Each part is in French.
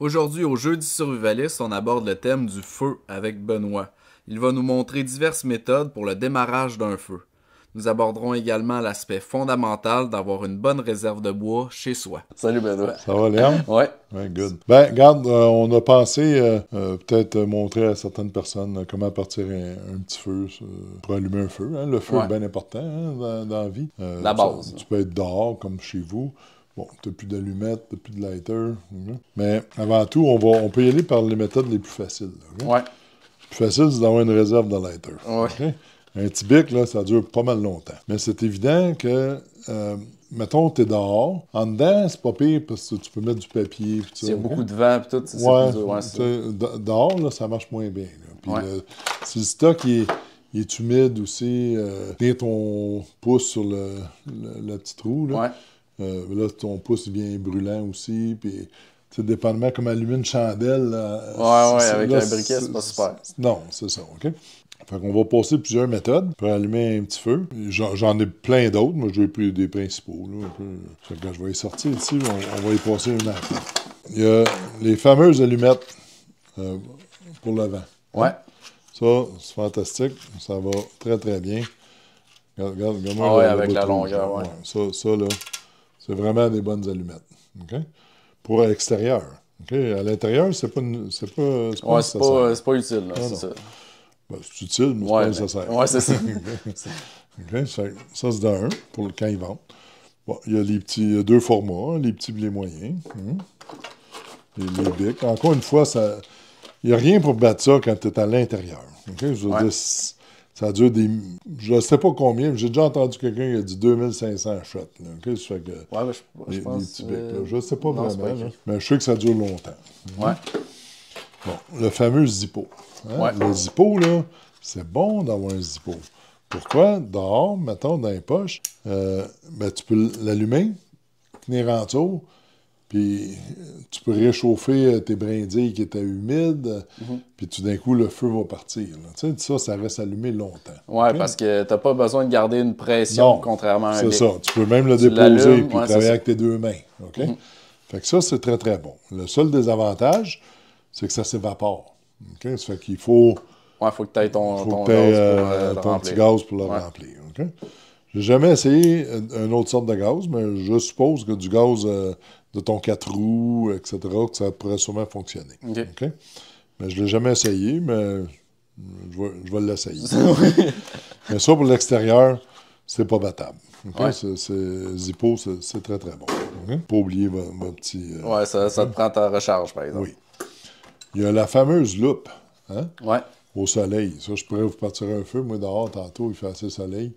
Aujourd'hui, au Jeudi Survivaliste, on aborde le thème du feu avec Benoît. Il va nous montrer diverses méthodes pour le démarrage d'un feu. Nous aborderons également l'aspect fondamental d'avoir une bonne réserve de bois chez soi. Salut Benoît. Ça va, Léon? Ouais. Ouais, good. Ben, regarde, on a pensé peut-être montrer à certaines personnes comment partir un petit feu pour allumer un feu. Hein. Le feu est bien important dans la vie. La base. Tu peux être dehors, comme chez vous. Bon, t'as plus d'allumettes, t'as plus de lighter. Mais avant tout, on peut y aller par les méthodes les plus faciles. Okay? Ouais. Le plus facile, c'est d'avoir une réserve de lighter. Ouais. Okay? Un petit bic, là, ça dure pas mal longtemps. Mais c'est évident que, mettons, t'es dehors. En dedans, c'est pas pire parce que tu peux mettre du papier. S'il y a beaucoup de vent et tout, c'est plus dur. Ouais, dehors, là, ça marche moins bien. Là. Puis si le stock est humide aussi, tiens ton pouce sur le petit trou. Là. Là, ton pouce devient brûlant aussi. Puis, dépendamment comme allumer une chandelle. Avec un briquet, c'est pas super. Non, c'est ça, OK? Fait qu'on va passer plusieurs méthodes pour allumer un petit feu. J'en ai plein d'autres. Moi, j'ai pris des principaux. Là. Quand je vais y sortir ici, on va y passer une à la. Il y a les fameuses allumettes pour le vent. Ouais. Ça, c'est fantastique. Ça va très, très bien. Regarde-moi. Avec la longueur, ouais. Ça, là, c'est vraiment des bonnes allumettes. OK? Pour l'extérieur. Okay? À l'intérieur, c'est pas nécessaire. C'est pas utile, là, c'est ça. Ben, c'est utile, mais c'est pas nécessaire. Ouais, c'est ça. Okay? Ça, c'est d'un, pour quand ils vendent. Bon, il y a il y a deux formats, les petits et les moyens. Les bics. Encore une fois, il n'y a rien pour battre ça quand tu es à l'intérieur. Okay? Je veux dire, ça dure des... Je ne sais pas combien, mais j'ai déjà entendu quelqu'un qui a dit 2500 shots. Là, okay? Ça fait que je pense... les petits bics, là. Je ne sais pas vraiment, mais je sais que ça dure longtemps. Ouais. Bon, le fameux Zippo. Hein? Le Zippo, là, c'est bon d'avoir un Zippo. Pourquoi? Dehors, mettons, dans les poches, tu peux l'allumer, tenir en dessous, puis tu peux réchauffer tes brindilles qui étaient humides, puis tout d'un coup, le feu va partir. Tu sais, ça reste allumé longtemps. Oui, okay? Parce que tu n'as pas besoin de garder une pression, contrairement à un bic. C'est ça. Tu peux même le déposer puis travailler avec tes deux mains. OK? Fait que ça, c'est très, très bon. Le seul désavantage, c'est que ça s'évapore. Okay? Ça fait qu'il faut... Ouais, il faut que tu aies ton petit gaz pour le remplir. Okay? J'ai jamais essayé une autre sorte de gaz, mais je suppose que du gaz de ton 4 roues, etc., que ça pourrait sûrement fonctionner. Okay? Mais je ne l'ai jamais essayé, mais je vais l'essayer. Mais ça, pour l'extérieur, c'est pas battable. Okay? Zippo, c'est très, très bon. Okay? Pas oublier mon petit... ça te prend ta recharge, par exemple. Oui. Il y a la fameuse loupe. Hein? Ouais. Au soleil. Ça, je pourrais vous partir un feu. Moi, dehors, tantôt, il fait assez soleil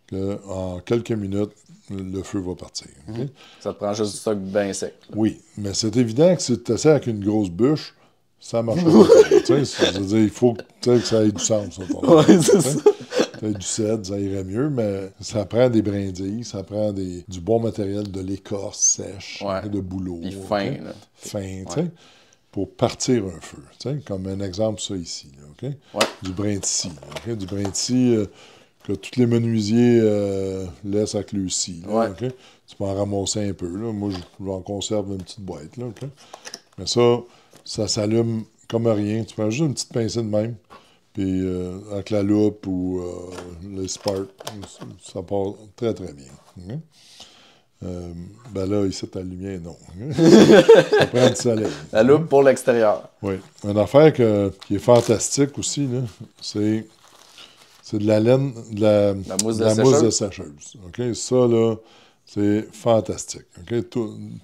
qu'en quelques minutes, le feu va partir. Okay? Ça te prend juste du stock bien sec. Là. Oui, mais c'est évident que si tu essaies avec une grosse bûche, ça marche pas. Il faut que ça ait du sens. C'est ça. Ça ait du cèdre, ça irait mieux, mais ça prend des brindilles, ça prend du bon matériel, de l'écorce sèche, de bouleau. Puis fin, là. Fin, tu sais. Pour partir un feu. Comme un exemple, ça ici. Là, okay? Du brin de scie. Okay? Du brin de scie que tous les menuisiers laissent avec le scie. Là, okay? Tu peux en ramasser un peu. Là. Moi, j'en conserve une petite boîte. Là, okay? Mais ça s'allume comme rien. Tu prends juste une petite pincée de même. Puis avec la loupe ou le spark, ça part très, très bien. Okay? Là, ici, ta lumière, non. Ça prend du soleil. La loupe pour l'extérieur. Oui. Une affaire qui est fantastique aussi, c'est de la laine, de la mousse de sécheuse. Okay? Ça, là, c'est fantastique. Okay?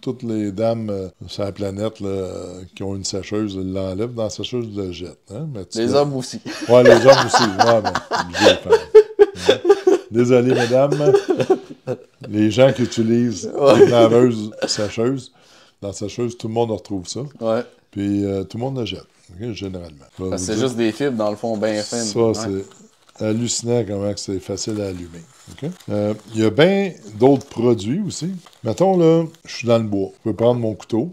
Toutes les dames sur la planète là, qui ont une sécheuse, elles l'enlèvent dans la sécheuse, elles la jettent. Hein? Les hommes aussi. Oui, les hommes aussi. Ouais, mais désolé, mesdames. Les gens qui utilisent une laveuse sécheuse, dans la sécheuse, tout le monde retrouve ça. Ouais. Puis tout le monde le jette, généralement. Parce que c'est juste des fibres, dans le fond, bien fines. Ça, c'est hallucinant comment c'est facile à allumer. Okay? Il y a bien d'autres produits aussi. Mettons, là, je suis dans le bois. Je peux prendre mon couteau.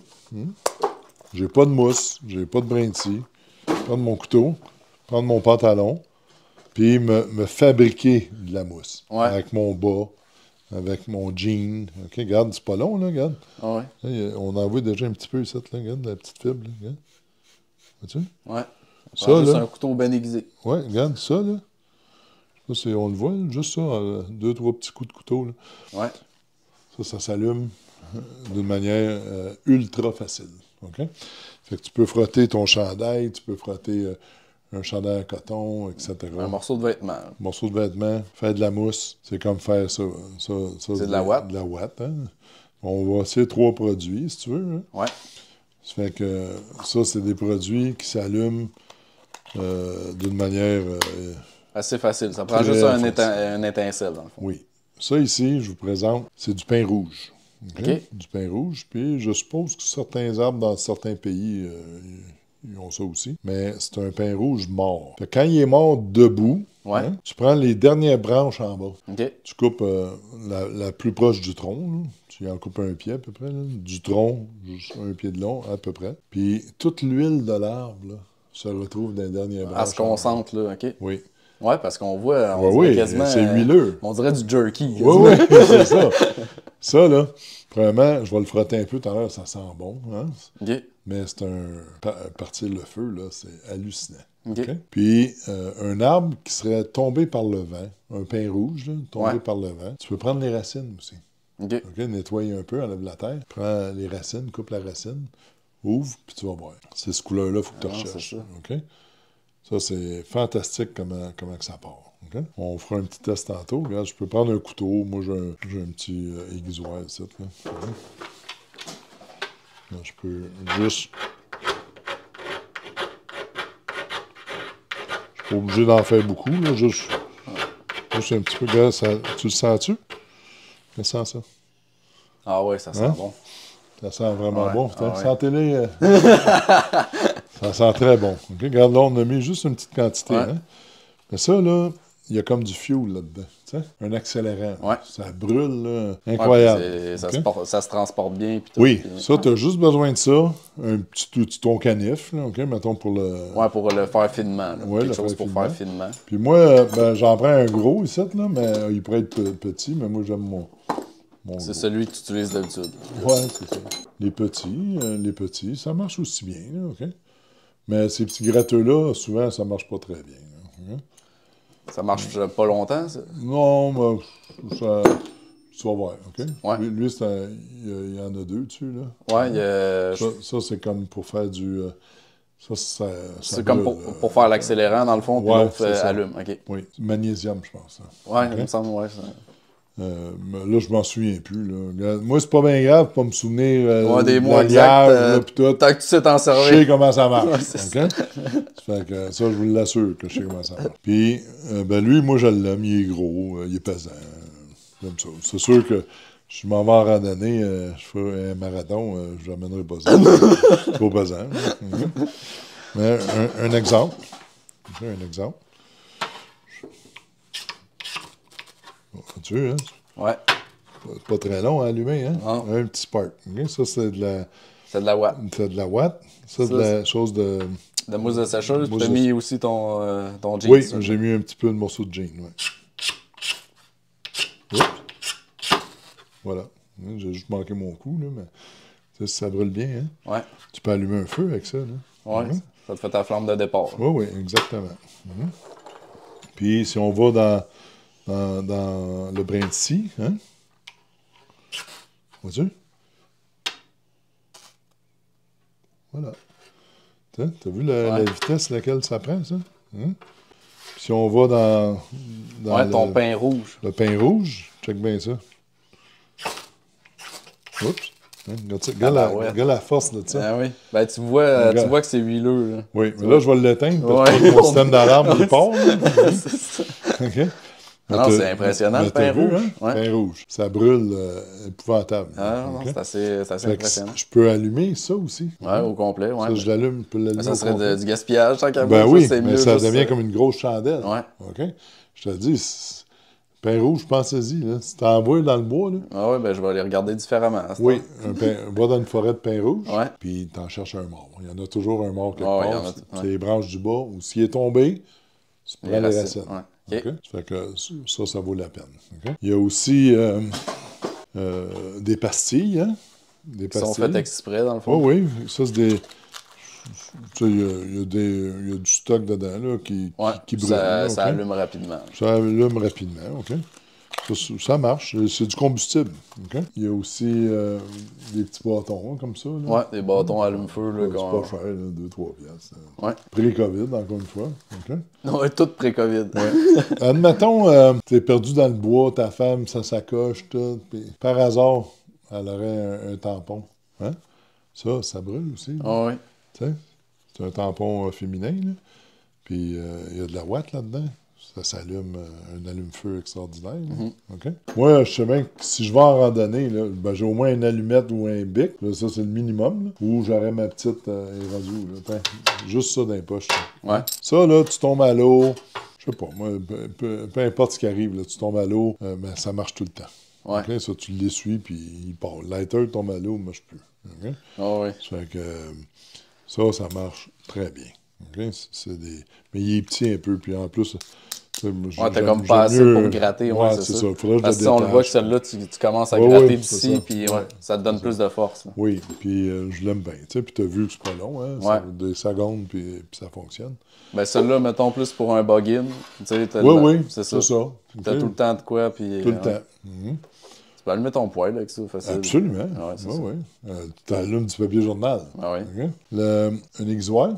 J'ai pas de mousse, j'ai pas de brin de scie. Prendre mon couteau, prendre mon pantalon, puis me fabriquer de la mousse. Avec mon bas, avec mon jean. OK, regarde, c'est pas long, là, regarde. Ah ouais. Là, on en voit déjà un petit peu ici, là, regarde, la petite fibre, là, regarde. Vois-tu? Ouais. Ça, juste là. un couteau bien aiguisé. Ouais, regarde, ça, là. On le voit, juste ça, 2-3 petits coups de couteau, là. Ouais. Ça s'allume d'une manière ultra facile. OK? Fait que tu peux frotter ton chandail, tu peux frotter un chandail en coton, etc. Un morceau de vêtement. Un morceau de vêtement, faire de la mousse, c'est comme faire ça. C'est de la ouate. De la ouate, hein? On va essayer 3 produits, si tu veux. Hein? Ouais. Ça fait que ça, c'est des produits qui s'allument d'une manière... assez facile. Ça prend juste un étincelle, dans le fond. Oui. Ça, ici, je vous présente, c'est du pain rouge. OK. Du pain rouge. Puis, je suppose que certains arbres dans certains pays, ils ont ça aussi. Mais c'est un pain rouge mort. Fait que quand il est mort debout, Ouais. tu prends les dernières branches en bas. OK. Tu coupes la plus proche du tronc. Là. Tu en coupes un pied à peu près. Là. Du tronc, juste un pied de long à peu près. Puis, toute l'huile de l'arbre là, se retrouve dans les dernières branches. Elle se concentre, là, OK? Oui. Ouais, parce qu'on voit, quasiment... c'est huileux. On dirait du jerky. Oui, oui, c'est ça. Ça, là, premièrement, je vais le frotter un peu tout à l'heure, ça sent bon. Hein? OK. Mais c'est partir le feu, là, c'est hallucinant. OK. Okay? Puis, un arbre qui serait tombé par le vent, un pain rouge, là, tombé par le vent, tu peux prendre les racines aussi. OK. OK, nettoyer un peu, enlève la terre, prends les racines, coupe la racine, ouvre, puis tu vas voir. C'est ce couleur-là, il faut que tu recherches. OK? Ça, c'est fantastique comment que ça part. Okay? On fera un petit test tantôt. Regarde, je peux prendre un couteau. Moi, j'ai un petit aiguisoir ici. Là. Là, je peux juste... Je suis pas obligé d'en faire beaucoup. Là, juste un petit peu. Regarde, tu le sens-tu? Ça sent ça. Ah ouais, ça sent bon. Ça sent vraiment bon. Ah ouais. Sentez-les... Ça sent très bon. Okay? Regarde, là, on a mis juste une petite quantité. Ouais. Hein? Mais ça, là, il y a comme du fuel là-dedans. Un accélérant. Ouais. Ça brûle, là. Incroyable. Ouais, okay? Ça se transporte bien. Puis tout, oui, puis... ça, tu as juste besoin de ça. Un petit outil, ton canif, là, OK? Mettons pour le... Ouais, pour le faire finement. Là. Ouais, quelque chose pour faire finement. Puis moi, ben, j'en prends un gros ici, là, mais il pourrait être petit, mais moi, j'aime mon c'est celui que tu utilises d'habitude. Oui, c'est ça. Les petits, ça marche aussi bien, là, OK? Mais ces petits gratteux-là, souvent, ça marche pas très bien. Là. Ça marche pas longtemps, ça? Non, mais ça... Tu vas voir, OK? Ouais. Lui il y en a 2 dessus, là. Ouais, il y a... Ça c'est comme pour faire du... ça c'est comme pour faire l'accélérant, dans le fond, puis l'autre allume, OK. Oui, magnésium, je pense. Hein. Ouais, okay? il me semble, ouais. Ça... là, je m'en souviens plus. Là. Moi, c'est pas bien grave de pas me souvenir des mots exacts. Tant que tu sais t'en servir. Je sais comment ça marche. Ouais, okay? Ça fait que ça, je vous l'assure que je sais comment ça marche. Puis, ben lui, moi, je l'aime. Il est gros, il est pesant. J'aime ça. C'est sûr que je m'en vais en randonnée, je ferai un marathon, je n'amènerai pas ça. C'est trop pesant. Mais un exemple. Un exemple. Tu veux, hein? Ouais. Pas très long à allumer, hein? Non. Un petit spark. Okay? Ça, c'est de la... C'est de la ouate. C'est de la ouate. Ça, c'est de la chose de... De mousse de sécheuse. Tu as mis aussi ton jean. Oui, j'ai mis un petit peu de morceau de jean, ouais. Oups. Voilà. J'ai juste manqué mon coup, là, mais ça brûle bien, hein? Ouais. Tu peux allumer un feu avec ça, là. Ouais, ça te fait ta flamme de départ. Oui, oui, exactement. Puis, si on va dans le brin de scie, hein? Vois-tu? Voilà. T'as vu la vitesse laquelle ça prend, ça? Hein? Puis si on va dans ton pain rouge. Le pain rouge, check bien ça. Oups. Hein? Regarde la force de ça. Ah oui. Ben, tu vois que c'est huileux. Là. Oui, mais là, je vais l'éteindre parce que mon système d'alarme, il part. C'est ça. OK? Non, c'est impressionnant, le pain rouge. Hein? Ouais. Pain rouge. Ça brûle épouvantable. Ah non, c'est assez impressionnant. Je peux allumer ça aussi. Oui, au complet. Ouais, ça, je l'allume, peux l'allumer. Ça serait du gaspillage, tant qu'à ben oui, c'est mais mieux. ça devient comme une grosse chandelle. Ouais. OK? Je te dis, pain rouge, pensez-y. Là. Si tu envoies dans le bois, là. Ah oui, ben je vais les regarder différemment. Oui, va dans une forêt de pain rouge, ouais. Puis t'en cherches un mort. Il y en a toujours un mort quelque part. C'est ouais. les branches du bas, ou s'il est tombé, tu prends les racines. Ouais. Okay? Ça fait que ça vaut la peine. Okay? Il y a aussi des pastilles, hein? Des pastilles. Qui sont faites exprès, dans le fond. Oui, oui. Ça, c'est des... Il y a du stock dedans là, qui brûle. Ça allume rapidement. Ça allume rapidement, OK. Ça marche. C'est du combustible. Okay? Il y a aussi des petits bâtons comme ça. Oui, des bâtons allume-feu. C'est pas cher, 2-3 piastres. Ouais. Pré-COVID, encore une fois. Okay? Oui, tout pré-COVID. Ouais. Admettons, t'es perdu dans le bois, ta femme, ça s'accroche, tout. Puis, par hasard, elle aurait un tampon. Hein? Ça brûle aussi. Ah oui. C'est un tampon féminin, là. Puis il y a de la ouate là-dedans. Ça s'allume, un allume-feu extraordinaire. Okay? Moi, je sais bien que si je vais en randonnée, là, ben, j'ai au moins une allumette ou un bic. Là, ça, c'est le minimum. Là, ou j'aurais ma petite radio. Juste ça dans les poches. Ouais. Ça, là, tu tombes à l'eau. Je sais pas, moi, peu importe ce qui arrive, là, tu tombes à l'eau, ben, ça marche tout le temps. Ouais. Okay? Ça, tu l'essuies, puis il part. Le lighter tombe à l'eau, ne marche plus. Okay? Oh, oui. Ça fait que ça marche très bien. Okay? Mais il est petit un peu, puis en plus... t'as comme pas assez pour gratter. Ouais, c'est ça. Parce que si on le voit que celle-là, tu commences à gratter d'ici, puis ça te donne plus de force. Là. Oui, puis je l'aime bien. Puis t'as vu que c'est pas long, hein? Ouais. Des secondes, puis ça fonctionne. Ben celle-là, mettons plus pour un bug-in. Oui, c'est ça. T'as tout le temps de quoi, puis... Tout le temps. Tu peux allumer ton poêle avec ça, facile. Absolument. Oui. Tu allumes du papier journal. Ah oui. Okay? Un aiguisoir.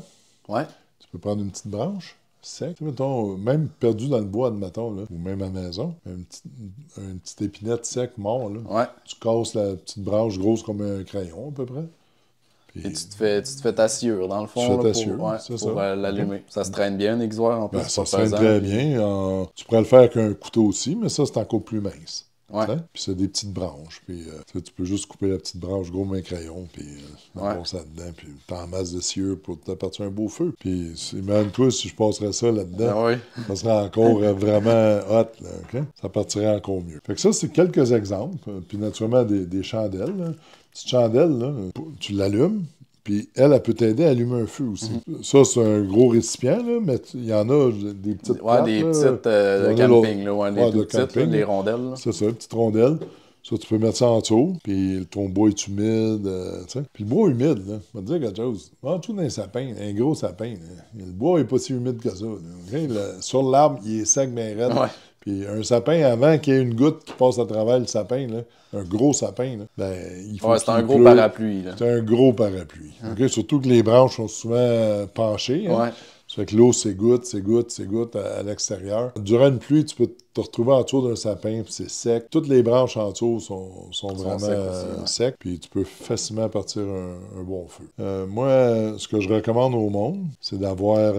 Oui. Tu peux prendre une petite branche. Sec, mettons, même perdu dans le bois, admettons, là, ou même à la maison, une petite épinette sec, mort, là. Ouais. Tu casses la petite branche grosse comme un crayon, à peu près. Puis, et tu te fais ta sciure, dans le fond, pour l'allumer. Ça se traîne bien, un aiguisoir, en plus. Ben, ça se traîne très bien. Tu pourrais le faire avec un couteau aussi, mais ça, c'est encore plus mince. Ouais. Puis c'est des petites branches. Puis tu peux juste couper la petite branche gros comme un crayon, puis mettre ça dedans, puis t'en masses de sciure pour te partir un beau feu. Puis imagine-toi si je passerais ça là-dedans, ça serait encore vraiment hot, là, OK? Ça partirait encore mieux. Fait que ça, c'est quelques exemples. Puis naturellement, des chandelles. Là. Petite chandelle, là, tu l'allumes. Puis elle peut t'aider à allumer un feu aussi. Ça, c'est un gros récipient, là, mais il y en a des petites plates, des petites de camping, là, les tout petites, les rondelles. C'est ça, une petite rondelle. Ça, tu peux mettre ça en dessous, puis ton bois est humide, tu sais. Puis le bois humide, là, je vais te dire quelque chose. En dessous d'un sapin, un gros sapin, là, le bois n'est pas si humide que ça. Là, okay? Sur l'arbre, il est sec, mais raide. Ouais. Puis un sapin, avant qu'il y ait une goutte qui passe à travers le sapin, là, un gros sapin, là, ben, il faut c'est un gros parapluie. C'est un gros parapluie. Okay? Surtout que les branches sont souvent penchées. Hein? Ça fait que l'eau s'égoutte à l'extérieur. Durant une pluie, tu peux te retrouver en dessous d'un sapin, puis c'est sec. Toutes les branches en dessous sont vraiment secs, puis tu peux facilement partir un bon feu. Moi, ce que je recommande au monde, c'est d'avoir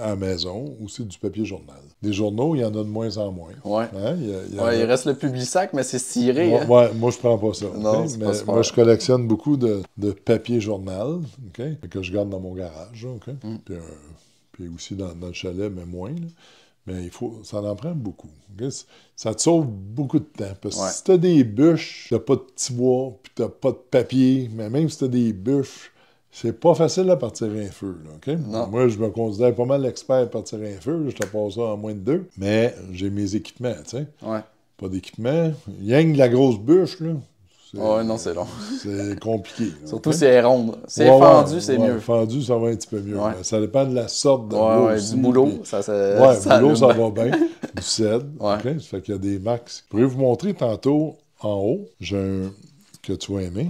à la maison aussi du papier journal. Des journaux, il y en a de moins en moins. Oui. Hein? Il reste le Publisac, mais c'est ciré. Moi, je prends pas ça. Non, okay? Mais moi, je collectionne beaucoup de papier journal, okay? Que je garde dans mon garage. Okay? Puis aussi dans le chalet, mais moins. Là. Mais ça en prend beaucoup. Okay? Ça te sauve beaucoup de temps. Parce que si tu as des bûches, tu n'as pas de petit bois, puis tu n'as pas de papier, mais même si tu as des bûches, c'est pas facile à partir un feu. Là, okay? Moi, je me considère pas mal expert à partir un feu. Là, je te passe ça en moins de 2. Mais j'ai mes équipements. Pas d'équipement. Rien que de la grosse bûche, là. Non, c'est long. C'est compliqué. Surtout si elle est ronde. Si elle est fendue, c'est mieux. Fendue, ça va un petit peu mieux. Ça dépend de la sorte de bois aussi. Du boulot, puis... ça boulot, ça va bien. Du cèdre. Okay? Ça fait qu'il y a des max. Je pourrais vous montrer tantôt, en haut, j'ai un que tu vas aimer.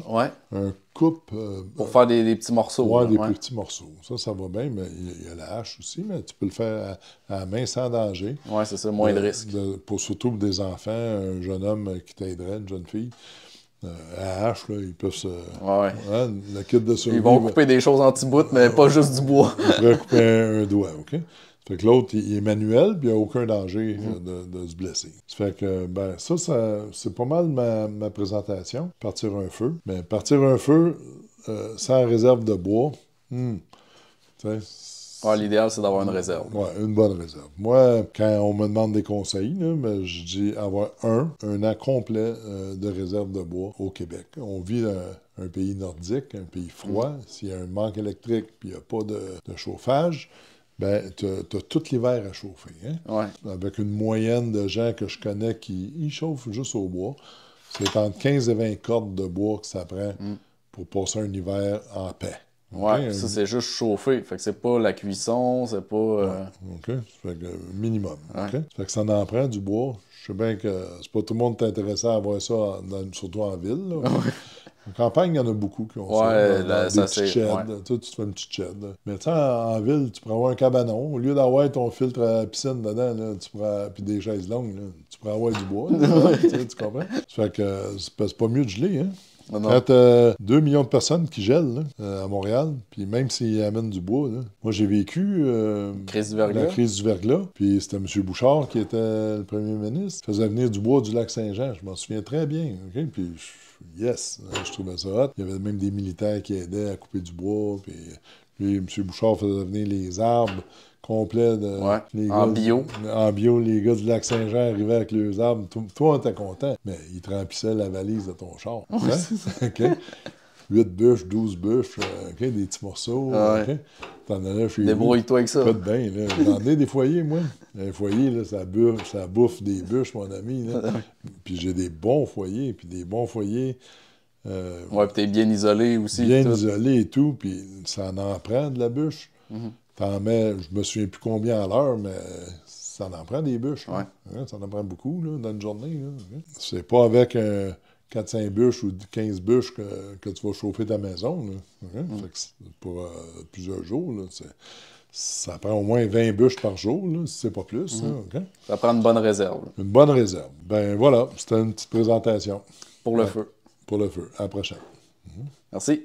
Un coupe... pour faire des petits morceaux. Des plus petits morceaux. Ça va bien, mais il y a la hache aussi, mais tu peux le faire à la main sans danger. Oui, c'est ça, moins de risques. Surtout pour des enfants, un jeune homme qui t'aiderait, une jeune fille. À la hache, là, ils peuvent se... le kit de survie... Ils vont couper des choses en petits bouts, mais pas juste du bois. Ils pourraient couper un doigt, OK? Fait que l'autre, il est manuel, puis il n'y a aucun danger de se blesser. Ça fait que, ça c'est pas mal ma présentation. Partir un feu. Mais partir un feu sans réserve de bois, l'idéal, c'est d'avoir une réserve. Oui, une bonne réserve. Moi, quand on me demande des conseils, là, je dis avoir un an complet de réserve de bois au Québec. On vit dans un pays nordique, un pays froid. S'il y a un manque électrique puis il n'y a pas de chauffage, tu as tout l'hiver à chauffer. Hein? Avec une moyenne de gens que je connais qui chauffent juste au bois. C'est entre 15 et 20 cordes de bois que ça prend pour passer un hiver en paix. Ouais, ça, c'est juste chauffer. Fait que c'est pas la cuisson, c'est pas... OK. Fait que minimum. OK? Fait que ça en prend du bois. Je sais bien que c'est pas tout le monde qui est intéressé à avoir ça, surtout en ville. Là. En campagne, il y en a beaucoup qui ont ça. Des petites sheds. Tu te fais une petite shed. Mais tu sais, en ville, tu pourrais avoir un cabanon. Au lieu d'avoir ton filtre à piscine dedans, là, puis des chaises longues, là, tu pourrais avoir du bois. Là, tu comprends? Ça fait que c'est pas mieux de geler, hein? Quand t'as 2 millions de personnes qui gèlent là, à Montréal, puis même s'ils amènent du bois, là, moi j'ai vécu la crise du verglas, puis c'était M. Bouchard qui était le premier ministre, il faisait venir du bois du lac Saint-Jean, je m'en souviens très bien, okay? Puis je trouvais ça hot. Il y avait même des militaires qui aidaient à couper du bois, puis M. Bouchard faisait venir les arbres complets en bio. En bio, les gars du lac Saint-Jean arrivaient avec leurs arbres. Toi, on était content, mais ils te remplissaient la valise de ton char. OK? 8 bûches, 12 bûches, des petits morceaux. Okay? T'en as là chez vous. Débrouille-toi avec ça. Pas de bain, là. J'en ai des foyers, moi. Un foyer, là, ça bouffe des bûches, mon ami. Là. Puis j'ai des bons foyers, puis des bons foyers. Puis t'es bien isolé aussi. Bien isolé et tout, puis ça en prend de la bûche. T'en mets, je me souviens plus combien à l'heure, mais ça en prend des bûches. Hein? Ça en prend beaucoup là, dans une journée. Là. C'est pas avec 4-5 bûches ou 15 bûches que tu vas chauffer ta maison. Là. Fait que pour plusieurs jours, là, ça prend au moins 20 bûches par jour, là, si c'est pas plus. Là, ça prend une bonne réserve. Là. Une bonne réserve. Ben voilà, c'était une petite présentation. Pour le feu. Pour le feu. À la prochaine. Merci.